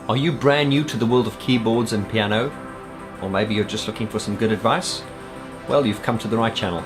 Are you brand new to the world of keyboards and piano? Or maybe you're just looking for some good advice? Well, you've come to the right channel.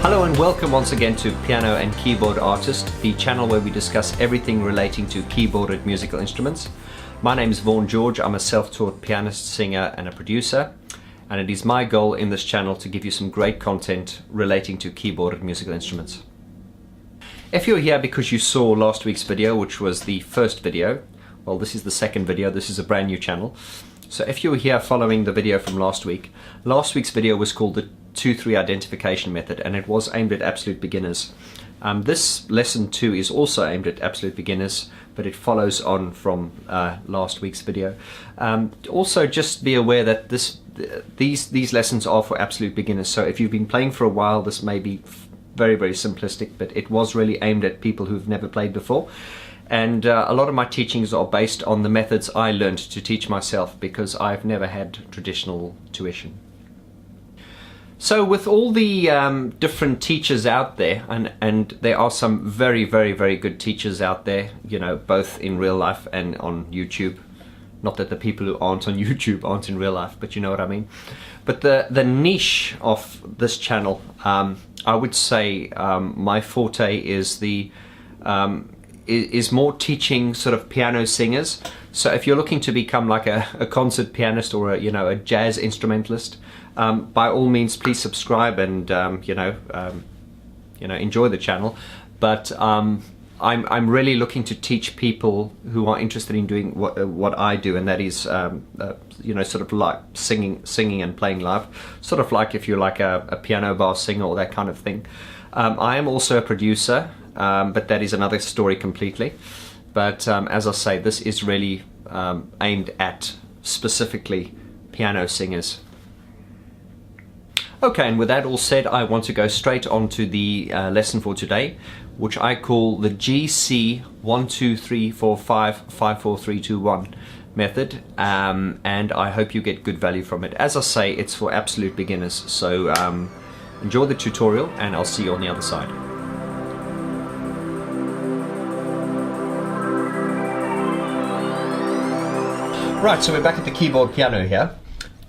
Hello and welcome once again to Piano and Keyboard Artist, the channel where we discuss everything relating to keyboarded musical instruments. My name is Vaughan George. I'm a self-taught pianist, singer and a producer, and it is my goal in this channel to give you some great content relating to keyboarded musical instruments. If you're here because you saw last week's video, which was the first video, well, this is the second video, this is a brand new channel. So if you're here following the video from last week's video was called the 2-3 identification method, and it was aimed at absolute beginners. This lesson 2 is also aimed at absolute beginners, but it follows on from last week's video. Also, just be aware that these lessons are for absolute beginners. So if you've been playing for a while, this may be very, very simplistic, but it was really aimed at people who've never played before. And a lot of my teachings are based on the methods I learned to teach myself, because I've never had traditional tuition. So with all the different teachers out there, and there are some very, very, very good teachers out there, you know, both in real life and on YouTube. Not that the people who aren't on YouTube aren't in real life, but you know what I mean. But the niche of this channel, I would say my forte is is more teaching sort of piano singers. So if you're looking to become like a concert pianist or a jazz instrumentalist, by all means, please subscribe and enjoy the channel. But I'm really looking to teach people who are interested in doing what I do, and that is sort of like singing and playing live. Sort of like if you're like a piano bar singer or that kind of thing. I am also a producer, but that is another story completely. But as I say, this is really aimed at specifically piano singers. Okay, and with that all said, I want to go straight on to the lesson for today, which I call the GC 1 2 3 4 5 5 4 3 2 1 method, and I hope you get good value from it. As I say, it's for absolute beginners, so enjoy the tutorial and I'll see you on the other side. Right, so we're back at the keyboard piano here.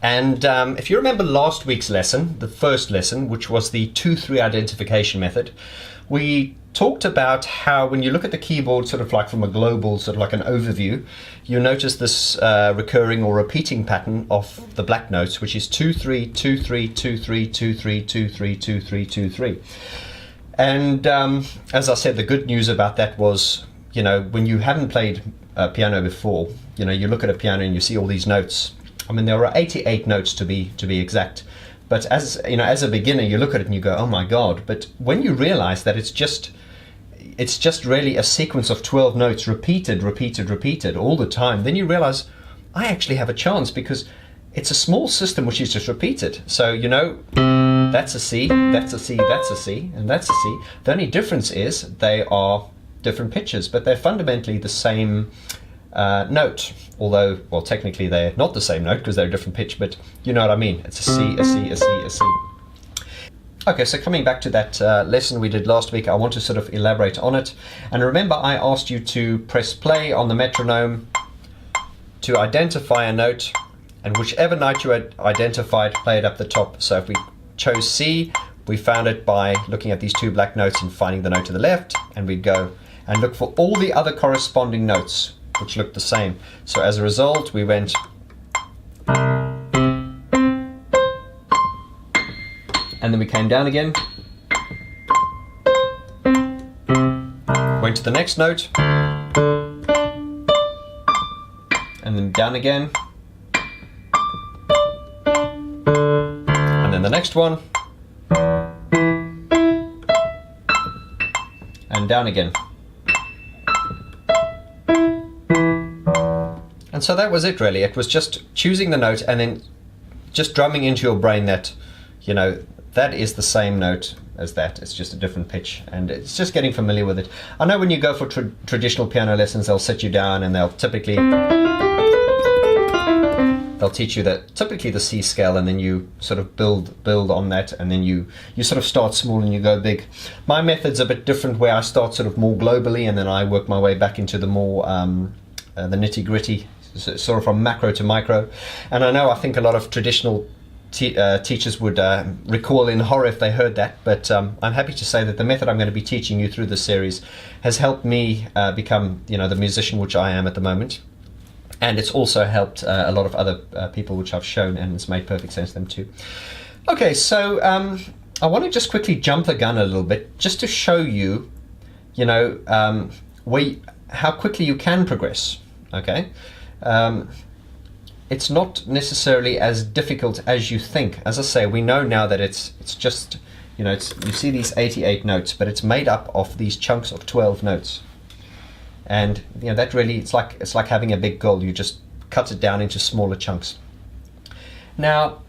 And if you remember last week's lesson, the first lesson, which was the 2-3 identification method, we talked about how when you look at the keyboard sort of like from a global, sort of like an overview, you notice this recurring or repeating pattern of the black notes, which is 2-3, 2-3, 2-3, 2-3, 2-3, 2-3, 2-3. And as I said, the good news about that was, when you haven't played piano before, you look at a piano and you see all these notes. I mean, there are 88 notes to be exact, but as a beginner, you look at it and you go, "Oh my God!" But when you realize that it's just really a sequence of 12 notes repeated all the time, then you realize I actually have a chance, because it's a small system which is just repeated. So that's a C, that's a C, that's a C, and that's a C. The only difference is they are different pitches, but they're fundamentally the same note, although, well, technically they're not the same note because they're a different pitch, but you know what I mean. It's a C, a C, a C, a C. Okay, so coming back to that lesson we did last week, I want to sort of elaborate on it. And remember, I asked you to press play on the metronome to identify a note, and whichever note you had identified, play it up the top. So if we chose C, we found it by looking at these two black notes and finding the note to the left, and we'd go and look for all the other corresponding notes which looked the same. So as a result, we went and then we came down again, went to the next note, and then down again, and then the next one, and down again. And so that was it, really. It was just choosing the note and then just drumming into your brain that, that is the same note as that. It's just a different pitch, and it's just getting familiar with it. I know when you go for traditional piano lessons, they'll sit you down and they'll typically they'll teach you that typically the C scale, and then you sort of build on that, and then you sort of start small and you go big. My method's a bit different, where I start sort of more globally, and then I work my way back into the more the nitty gritty, sort of from macro to micro. And I think a lot of traditional teachers would recoil in horror if they heard that, but I'm happy to say that the method I'm going to be teaching you through this series has helped me become, the musician which I am at the moment, and it's also helped a lot of other people which I've shown, and it's made perfect sense to them too. Okay, so I want to just quickly jump the gun a little bit, just to show you, how quickly you can progress. Okay. It's not necessarily as difficult as you think. As I say, we know now that it's just, you see these 88 notes, but it's made up of these chunks of 12 notes. And that really, it's like having a big goal. You just cut it down into smaller chunks. Now,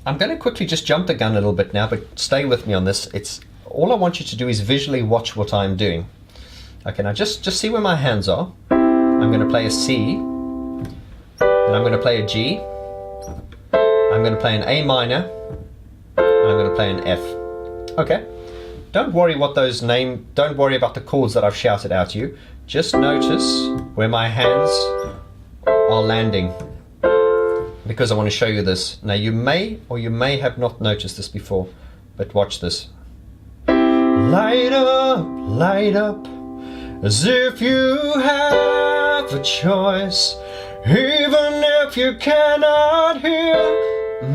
I'm going to quickly just jump the gun a little bit now, but stay with me on this. It's all I want you to do is visually watch what I'm doing. Okay, now just see where my hands are. I'm going to play a C. Then I'm going to play a G, I'm going to play an A minor, and I'm going to play an F. Okay, don't worry about the chords that I've shouted out to you. Just notice where my hands are landing, because I want to show you this. Now you may or you may have not noticed this before, but watch this. Light up, as if you have a choice. Even if you cannot hear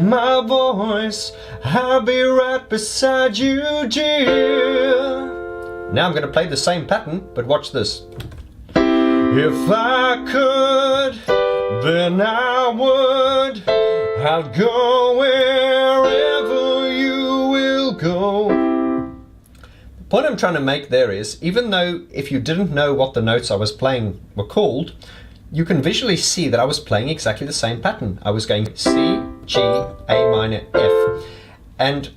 my voice, I'll be right beside you, dear. Now I'm going to play the same pattern, but watch this. If I could, then I would. I'd go wherever you will go. The point I'm trying to make there is, even though if you didn't know what the notes I was playing were called, you can visually see that I was playing exactly the same pattern. I was going C, G, A minor, F. And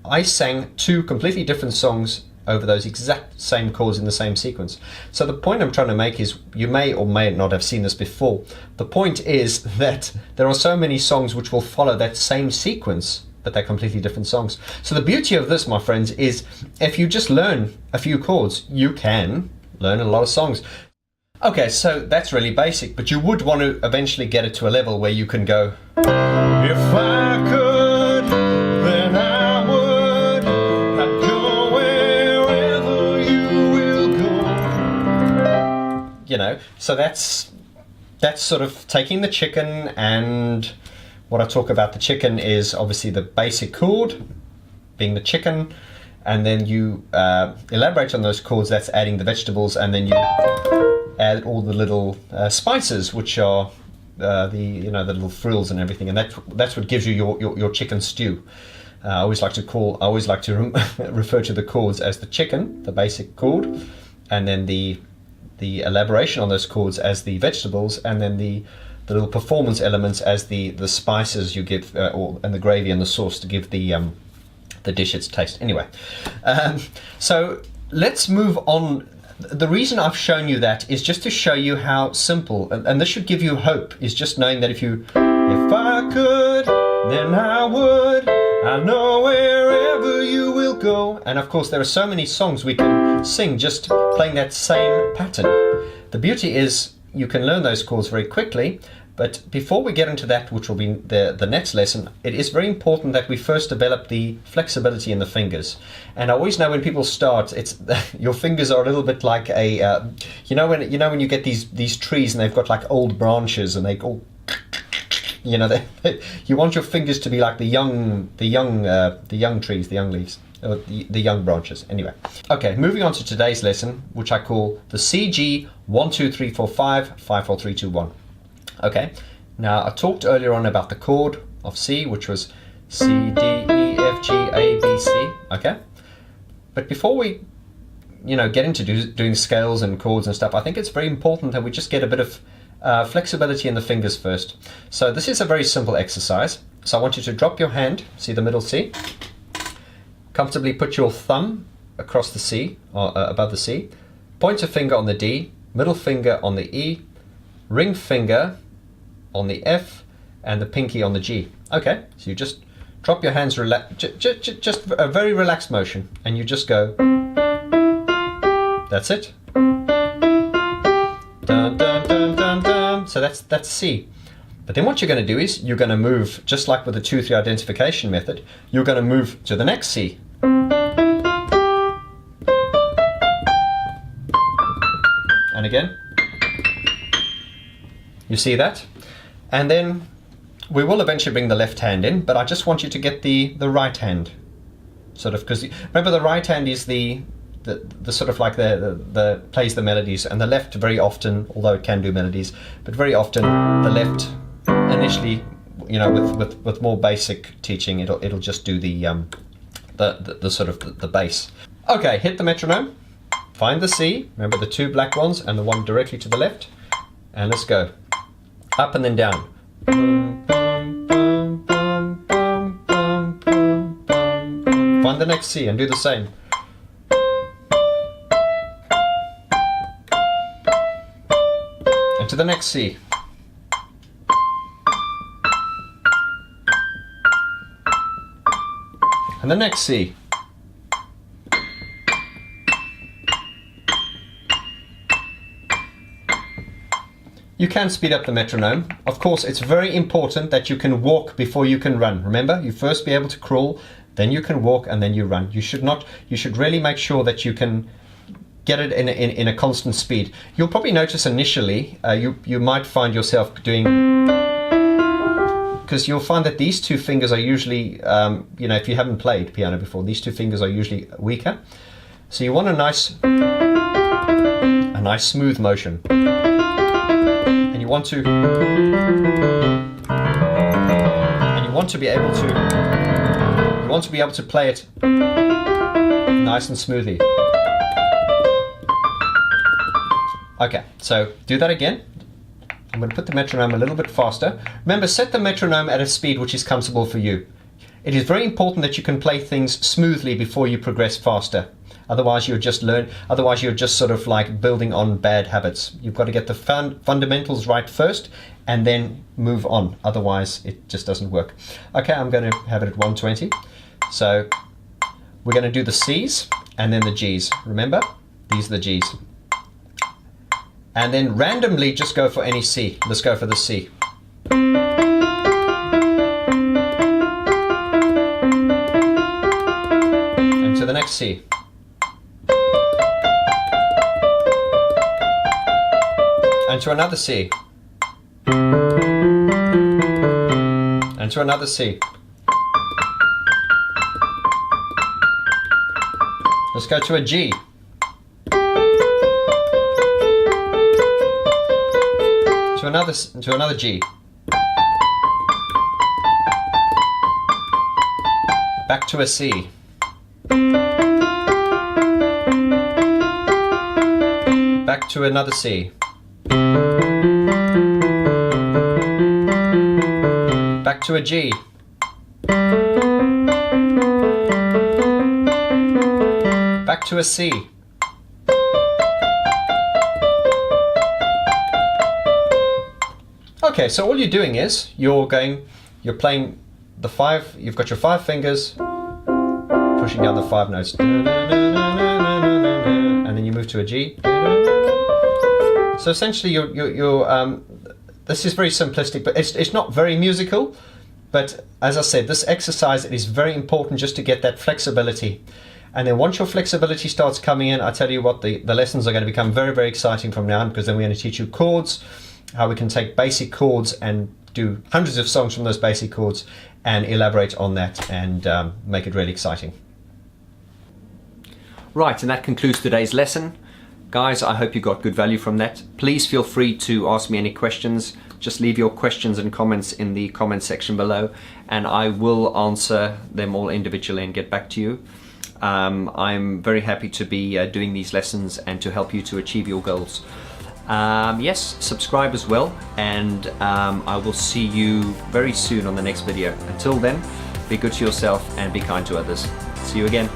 I sang two completely different songs over those exact same chords in the same sequence. So the point I'm trying to make is, you may or may not have seen this before. The point is that there are so many songs which will follow that same sequence, but they're completely different songs. So the beauty of this, my friends, is if you just learn a few chords, you can learn a lot of songs. Okay, so that's really basic, but you would want to eventually get it to a level where you can go, if I could, then I would, I'd go wherever you will go. So that's sort of taking the chicken, and what I talk about the chicken is obviously the basic chord, being the chicken, and then you elaborate on those chords, that's adding the vegetables, and then you add all the little spices, which are the little frills and everything, and that's what gives you your chicken stew. I always like to refer to the chords as the chicken, the basic chord, and then the elaboration on those chords as the vegetables, and then the little performance elements as the spices you give, and the gravy and the sauce to give the dish its taste. Anyway, so let's move on. The reason I've shown you that is just to show you how simple, and this should give you hope, is just knowing that if I could, then I would, I know wherever you will go. And of course there are so many songs we can sing just playing that same pattern. The beauty is you can learn those chords very quickly, but before we get into that, which will be the next lesson, it is very important that we first develop the flexibility in the fingers. And I always know when people start, it's your fingers are a little bit like a when you get these trees and they've got like old branches and they all you want your fingers to be like the young trees, the young leaves, or the young branches. Anyway, okay, moving on to today's lesson, which I call the CG 1 2 3 4 5 5 4 3 2 1. Okay, now I talked earlier on about the chord of C, which was C, D, E, F, G, A, B, C. Okay, but before we get into doing scales and chords and stuff, I think it's very important that we just get a bit of flexibility in the fingers first. So this is a very simple exercise. So I want you to drop your hand, see the middle C, comfortably put your thumb across the C, or above the C, pointer finger on the D, middle finger on the E, ring finger on the F, and the pinky on the G. Okay, so you just drop your hands, just a very relaxed motion, and you just go. That's it. Dun, dun, dun, dun, dun. So that's C. But then what you're going to do is you're going to move, just like with the 2-3 identification method, you're going to move to the next C. And again. You see that? And then we will eventually bring the left hand in, but I just want you to get the right hand. Sort of, because remember the right hand is the sort of like the plays the melodies, and the left very often, although it can do melodies, but very often the left initially, you know, with more basic teaching, it'll just do the sort of the bass. Okay, hit the metronome, find the C, remember the 2 black ones and the one directly to the left, and let's go. Up and then down. Find the next C and do the same. And to the next C. And the next C. You can speed up the metronome. Of course, it's very important that you can walk before you can run. Remember, you first be able to crawl, then you can walk, and then you run. You should really make sure that you can get it in a constant speed. You'll probably notice initially, you might find yourself doing, because you'll find that these 2 fingers are usually, you know, if you haven't played piano before, these 2 fingers are usually weaker. So you want a nice smooth motion. And you want to be able to play it nice and smoothly. Okay, so do that again. I'm going to put the metronome a little bit faster. Remember, set the metronome at a speed which is comfortable for you. It is very important that you can play things smoothly before you progress faster. Otherwise you're just sort of like building on bad habits. You've got to get the fundamentals right first and then move on. Otherwise it just doesn't work. Okay, I'm going to have it at 120. So we're going to do the C's and then the G's. Remember, these are the G's. And then randomly just go for any C. Let's go for the C. And to the next C. And to another C. And to another C. Let's go to a G. To another G. Back to a C. Back to another C. Back to a G. Back to a C. Okay, so all you're doing is you're playing the 5, you've got your 5 fingers pushing down the 5 notes, and then you move to a G. So essentially this is very simplistic, but it's not very musical. But as I said, this exercise, it is very important just to get that flexibility. And then once your flexibility starts coming in, I tell you what, the lessons are going to become very, very exciting from now on, because then we're going to teach you chords, how we can take basic chords and do hundreds of songs from those basic chords and elaborate on that and make it really exciting. Right, and that concludes today's lesson. Guys, I hope you got good value from that. Please feel free to ask me any questions. Just leave your questions and comments in the comment section below, and I will answer them all individually and get back to you. I'm very happy to be doing these lessons and to help you to achieve your goals. Yes, subscribe as well, and I will see you very soon on the next video. Until then, be good to yourself and be kind to others. See you again.